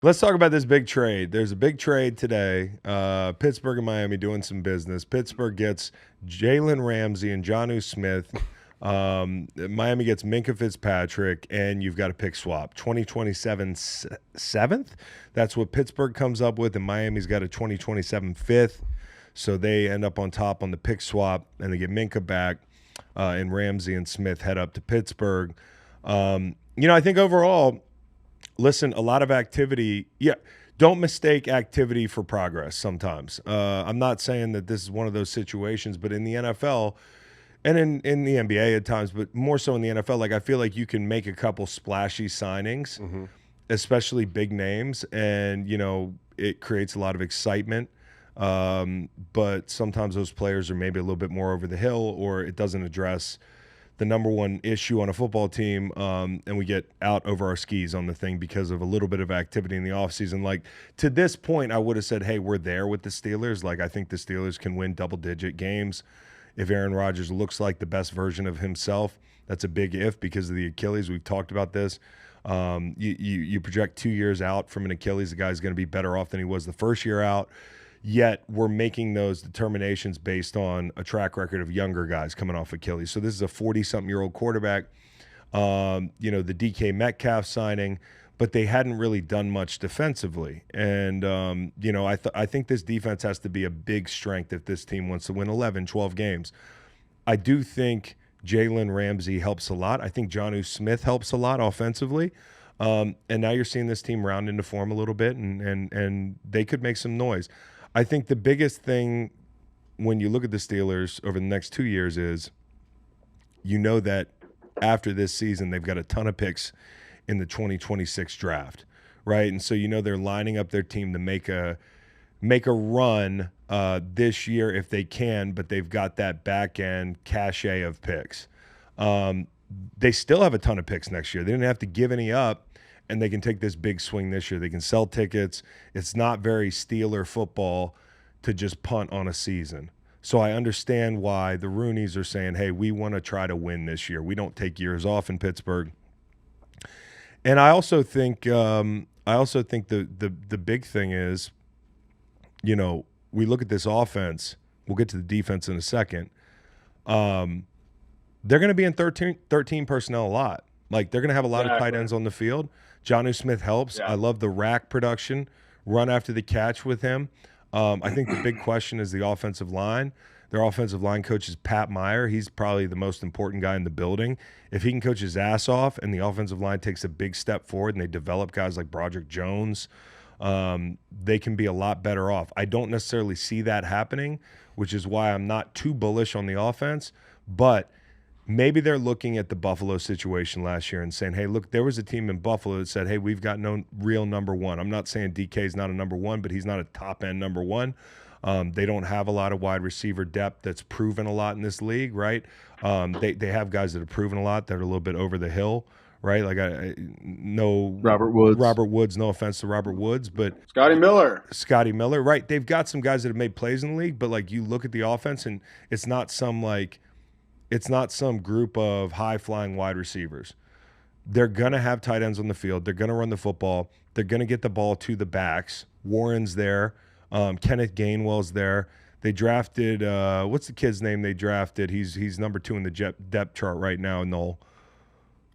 Let's talk about this big trade. There's a big trade today. Pittsburgh and Miami doing some business. Pittsburgh gets Jalen Ramsey and Jonnu Smith. Miami gets Minkah Fitzpatrick, and you've got a pick swap. 2027 seventh. That's what Pittsburgh comes up with, and Miami's got a 2027 fifth. So they end up on top on the pick swap, and they get Minkah back, and Ramsey and Smith head up to Pittsburgh. I think overall, listen, a lot of activity. Yeah, don't mistake activity for progress sometimes. I'm not saying that this is one of those situations, but in the NFL and in the NBA at times, but more so in the NFL, like I feel like you can make a couple splashy signings, especially big names, and, it creates a lot of excitement. But sometimes those players are maybe a little bit more over the hill, or it doesn't address the number one issue on a football team, and we get out over our skis on the thing because of a little bit of activity in the offseason. Like, to this point, I would have said, hey, we're there with the Steelers. Like, I think the Steelers can win double-digit games if Aaron Rodgers looks like the best version of himself. That's a big if because of the Achilles. We've talked about this. You project 2 years out from an Achilles, the guy's going to be better off than he was the first year out. Yet we're making those determinations based on a track record of younger guys coming off Achilles. So this is a 40-something-year-old quarterback, the DK Metcalf signing, but they hadn't really done much defensively. And, I think this defense has to be a big strength if this team wants to win 11, 12 games. I do think Jalen Ramsey helps a lot. I think Jonnu Smith helps a lot offensively. And now you're seeing this team round into form a little bit, and they could make some noise. I think the biggest thing when you look at the Steelers over the next 2 years is that after this season they've got a ton of picks in the 2026 draft, right? And so they're lining up their team to make a run this year if they can, but they've got that back end cachet of picks. They still have a ton of picks next year. They didn't have to give any up, and they can take this big swing this year. They can sell tickets. It's not very Steeler football to just punt on a season. So I understand why the Rooneys are saying, hey, we want to try to win this year. We don't take years off in Pittsburgh. And I also think the big thing is, we look at this offense. We'll get to the defense in a second. They're going to be in 13 personnel a lot. Like, they're going to have a lot of tight ends on the field. Jonnu Smith helps. Yeah. I love the rack production, run after the catch with him. I think the big question is the offensive line. Their offensive line coach is Pat Meyer. He's probably the most important guy in the building. If he can coach his ass off and the offensive line takes a big step forward and they develop guys like Broderick Jones, they can be a lot better off. I don't necessarily see that happening, which is why I'm not too bullish on the offense. But maybe they're looking at the Buffalo situation last year and saying, hey, look, there was a team in Buffalo that said, hey, we've got no real number one. I'm not saying DK is not a number one, but he's not a top-end number one. They don't have a lot of wide receiver depth that's proven a lot in this league, right? They have guys that have proven a lot that are a little bit over the hill, right? Like, Robert Woods. No offense to Robert Woods, but Scotty Miller, right? They've got some guys that have made plays in the league, but like you look at the offense and it's not some group of high-flying wide receivers. They're going to have tight ends on the field. They're going to run the football. They're going to get the ball to the backs. Warren's there. Kenneth Gainwell's there. They drafted what's the kid's name they drafted? He's number 2 in the depth chart right now, Noel.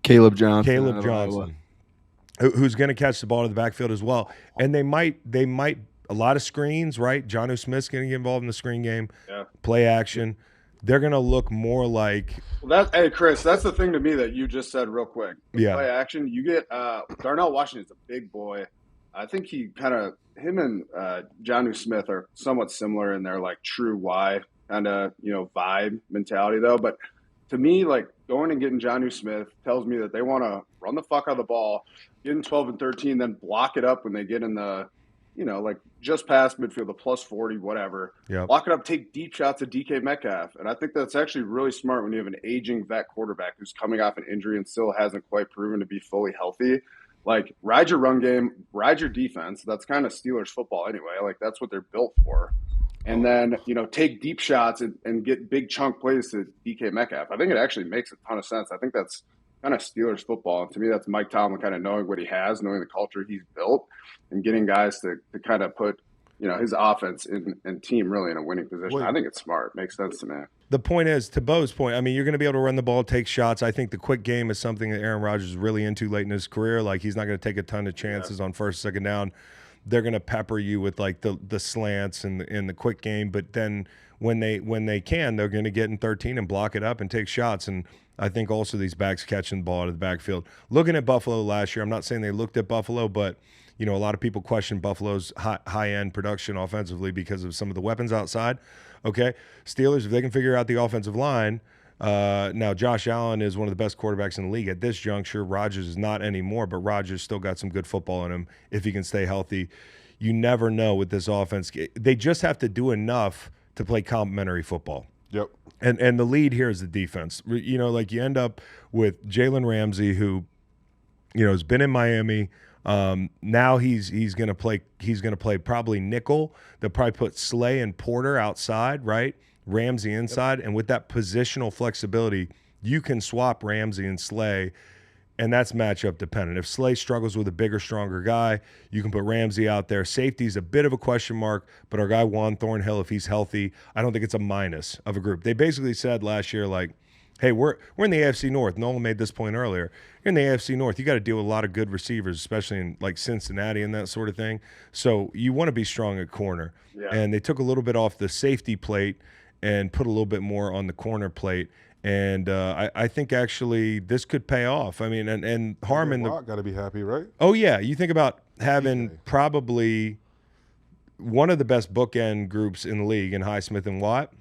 Caleb Johnson. Who's going to catch the ball to the backfield as well. And they might a lot of screens, right? Jonnu Smith's going to get involved in the screen game. Yeah. Play action. They're going to look more like hey, Chris, that's the thing to me that you just said real quick. Yeah. Play action. You get Darnell Washington's a big boy. I think him and Jonnu Smith are somewhat similar in their like true Y kind of, vibe mentality though. But to me, like going and getting Jonnu Smith tells me that they want to run the fuck out of the ball, get in 12 and 13, then block it up when they get in the, like just past midfield, the plus 40, whatever. Yep. Lock it up, take deep shots at DK Metcalf. And I think that's actually really smart when you have an aging vet quarterback who's coming off an injury and still hasn't quite proven to be fully healthy. Like, ride your run game, ride your defense. That's kind of Steelers football anyway. Like, that's what they're built for. And then, take deep shots and get big chunk plays to DK Metcalf. I think it actually makes a ton of sense. I think that's kind of Steelers football. And to me, that's Mike Tomlin kind of knowing what he has, knowing the culture he's built, and getting guys to kind of put, his offense and team really in a winning position. I think it's smart. Makes sense to me. The point is, to Beau's point, I mean, you're going to be able to run the ball, take shots. I think the quick game is something that Aaron Rodgers is really into late in his career. Like, he's not going to take a ton of chances on first, second down. They're going to pepper you with, like, the slants and the quick game. But then when they can, they're going to get in 13 and block it up and take shots. And I think also these backs catching the ball out of the backfield. Looking at Buffalo last year, I'm not saying they looked at Buffalo, but – a lot of people question Buffalo's high-end production offensively because of some of the weapons outside. Okay, Steelers, if they can figure out the offensive line, now Josh Allen is one of the best quarterbacks in the league at this juncture. Rodgers is not anymore, but Rodgers still got some good football in him if he can stay healthy. You never know with this offense. They just have to do enough to play complementary football. Yep. And the lead here is the defense. Like you end up with Jalen Ramsey, who, has been in Miami. Now he's gonna play probably nickel. They'll probably put Slay and Porter outside, right? Ramsey inside, and with that positional flexibility, you can swap Ramsey and Slay, and that's matchup dependent. If Slay struggles with a bigger, stronger guy, you can put Ramsey out there. Safety's a bit of a question mark, but our guy Juan Thornhill, if he's healthy, I don't think it's a minus of a group. They basically said last year, like, hey, we're in the AFC North. Nolan made this point earlier. You're in the AFC North. You got to deal with a lot of good receivers, especially in like Cincinnati and that sort of thing. So you want to be strong at corner. Yeah. And they took a little bit off the safety plate and put a little bit more on the corner plate. And I think actually this could pay off. I mean, and Harmon got to be happy, right? Oh yeah, you think about having probably one of the best bookend groups in the league in Highsmith and Watt.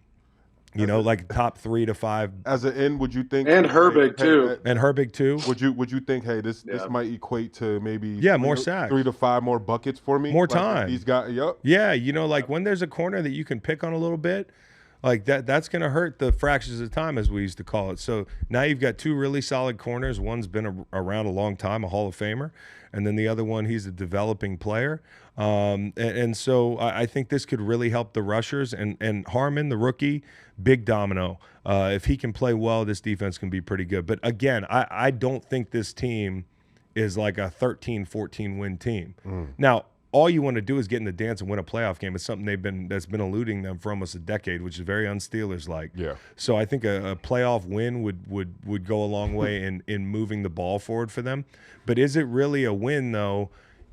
Like top 3 to 5. As an end, would you think? And Herbig too. And Herbig too. Would you think? Hey, this might equate to maybe more sacks, 3 to 5 more buckets for me, more time. He's got Yeah, when there's a corner that you can pick on a little bit, like that's going to hurt the fractions of time, as we used to call it. So now you've got 2 really solid corners. One's been around a long time, a Hall of Famer, and then the other one, he's a developing player. And so I think this could really help the rushers. And Harmon, the rookie, big domino. If he can play well, this defense can be pretty good. But again, I don't think this team is like a 13-14 win team. Now, all you want to do is get in the dance and win a playoff game. It's something that's been eluding them for almost a decade, which is very un-Steelers-like. Yeah. So I think a playoff win would go a long way in moving the ball forward for them. But is it really a win, though,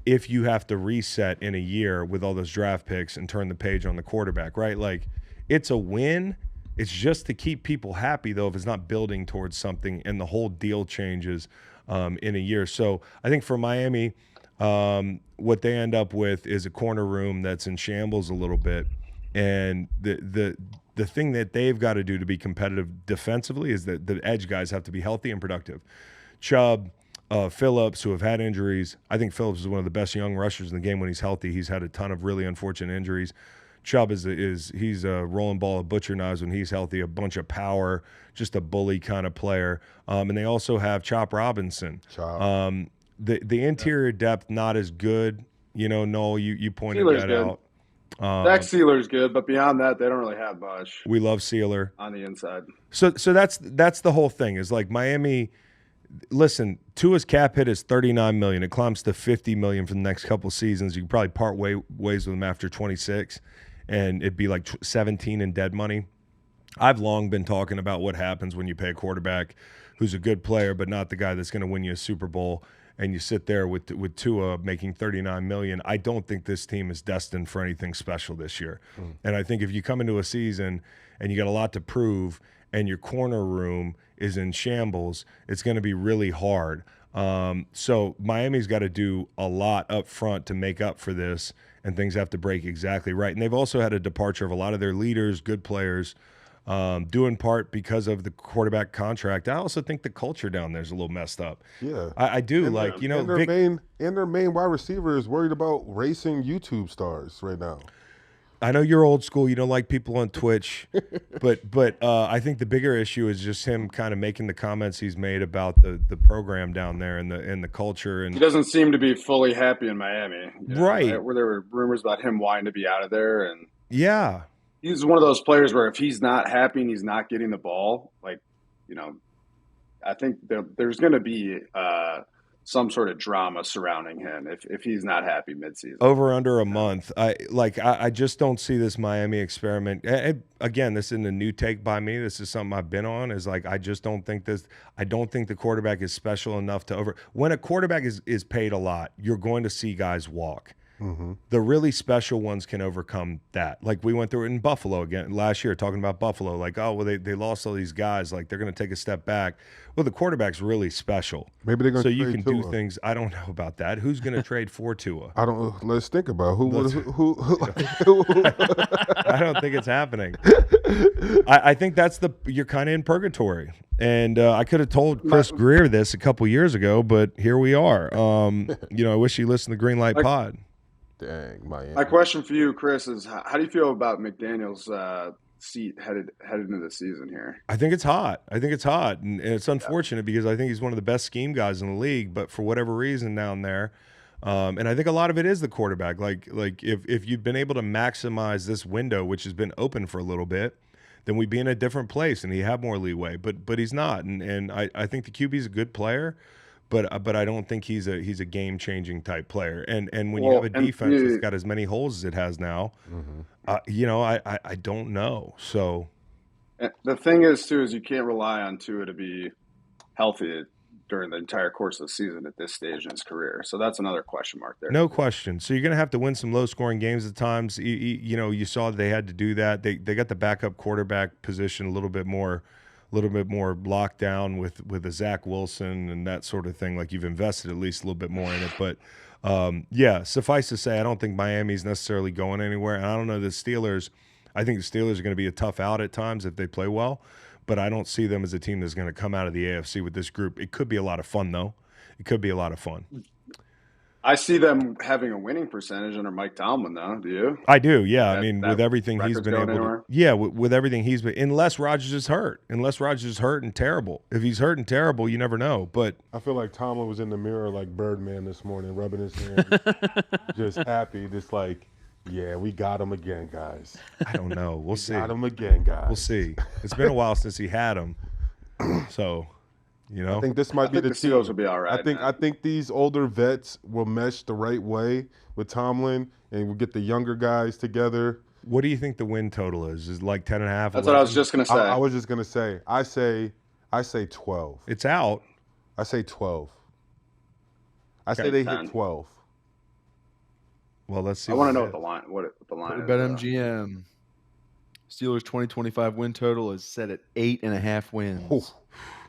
if you have to reset in a year with all those draft picks and turn the page on the quarterback, right? Like, it's a win. It's just to keep people happy, though, if it's not building towards something and the whole deal changes in a year. So I think for Miami, what they end up with is a corner room that's in shambles a little bit. And the thing that they've got to do to be competitive defensively is that the edge guys have to be healthy and productive. Chubb, Phillips, who have had injuries. I think Phillips is one of the best young rushers in the game when he's healthy. He's had a ton of really unfortunate injuries. Chubb he's a rolling ball of butcher knives when he's healthy, a bunch of power, just a bully kind of player. And they also have Chop Robinson. The interior depth not as good. Noel, you pointed Sealer's that good. Out. Zach Sealer's good, but beyond that, they don't really have much. We love Sealer on the inside. So that's the whole thing. Is like Miami. Listen, Tua's cap hit is $39 million. It climbs to $50 million for the next couple seasons. You can probably part ways with him after 26, and it'd be like 17 in dead money. I've long been talking about what happens when you pay a quarterback who's a good player, but not the guy that's going to win you a Super Bowl, and you sit there with Tua making $39 million. I don't think this team is destined for anything special this year. And I think if you come into a season and you got a lot to prove and your corner room is in shambles, it's going to be really hard. So Miami's got to do a lot up front to make up for this, and things have to break exactly right. And they've also had a departure of a lot of their leaders, good players, due in part because of the quarterback contract. I also think the culture down there is a little messed up. Yeah, I do. And their main wide receiver is worried about racing YouTube stars right now. I know you're old school. You don't like people on Twitch, but I think the bigger issue is just him kind of making the comments he's made about the program down there and the culture. And he doesn't seem to be fully happy in Miami, right? Where there were rumors about him wanting to be out of there, and yeah, he's one of those players where if he's not happy and he's not getting the ball, I think there's going to be some sort of drama surrounding him if he's not happy midseason. Over under a month. I just don't see this Miami experiment. Again, this isn't a new take by me. This is something I've been on. Is like I just don't think this. I don't think the quarterback is special enough to over. When a quarterback is paid a lot, you're going to see guys walk. Mm-hmm. The really special ones can overcome that. Like we went through it in Buffalo again last year, talking about Buffalo. Like, oh, well, they lost all these guys. Like they're going to take a step back. Well, the quarterback's really special. Maybe they're going to so you can do things. I don't know about that. Who's going to trade for Tua? I don't. Let's think about who. I don't think it's happening. I think you're kind of in purgatory. And I could have told Chris Greer this a couple years ago, but here we are. I wish he listened to Green Light Pod. Dang, Miami. My question for you, Chris, is how do you feel about McDaniel's seat headed into the season here? I think it's hot. And it's unfortunate because I think he's one of the best scheme guys in the league. But for whatever reason down there, and I think a lot of it is the quarterback. Like if you've been able to maximize this window, which has been open for a little bit, then we'd be in a different place and he'd have more leeway. But he's not. And I think the QB's a good player. But I don't think he's a game-changing type player. And when you have a defense that's got as many holes as it has now, I don't know. So the thing is, too, is you can't rely on Tua to be healthy during the entire course of the season at this stage in his career. So that's another question mark there. No question. So you're going to have to win some low-scoring games at times. You saw they had to do that. They got the backup quarterback position a little bit more locked down with a Zach Wilson and that sort of thing. Like you've invested at least a little bit more in it. But suffice to say, I don't think Miami's necessarily going anywhere. And I don't know the Steelers. I think the Steelers are going to be a tough out at times if they play well. But I don't see them as a team that's going to come out of the AFC with this group. It could be a lot of fun, though. It could be a lot of fun. I see them having a winning percentage under Mike Tomlin, though. Do you? I do, yeah. With everything he's been able to – yeah, with everything he's been – unless Rodgers is hurt. Unless Rodgers is hurt and terrible. If he's hurt and terrible, you never know. But I feel like Tomlin was in the mirror like Birdman this morning, rubbing his hands, just happy, just like, yeah, we got him again, guys. I don't know. We'll see. Got him again, guys. We'll see. It's been a while since he had him. So – I think this might be the Steelers will be all right. I think these older vets will mesh the right way with Tomlin, and we'll get the younger guys together. What do you think the win total is? Is it like 10.5? That's 11? What I was just gonna say. I was just gonna say. I say 12. It's out. I say 12. I say they 10. Hit 12. Well, let's see. I want to know what the line is. BetMGM. Steelers 2025 win total is set at 8.5 wins. Ooh.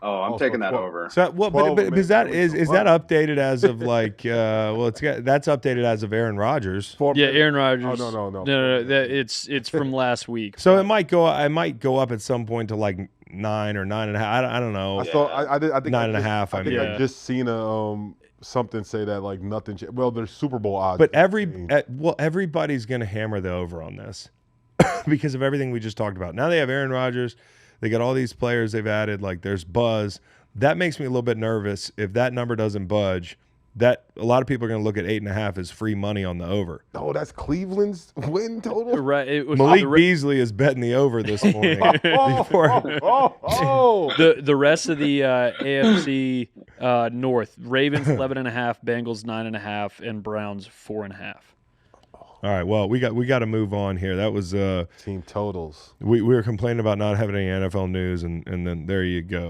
Oh, I'm taking that over. So, but is that updated as of like? That's updated as of Aaron Rodgers. Yeah, Aaron Rodgers. Oh, no. It's from last week. So it might go. I might go up at some point to like 9 or 9.5. I don't know. I think 9.5. I just seen something say that like nothing. Well, there's Super Bowl odds. But everybody's going to hammer the over on this because of everything we just talked about. Now they have Aaron Rodgers. They got all these players they've added. Like there's buzz. That makes me a little bit nervous. If that number doesn't budge, that a lot of people are going to look at 8.5 as free money on the over. Oh, that's Cleveland's win total. Right. Malik Beasley is betting the over this morning. The rest of the AFC North: Ravens 11.5, Bengals 9.5, and Browns 4.5. All right, well, we got to move on here. That was team totals. We were complaining about not having any NFL news, and then there you go.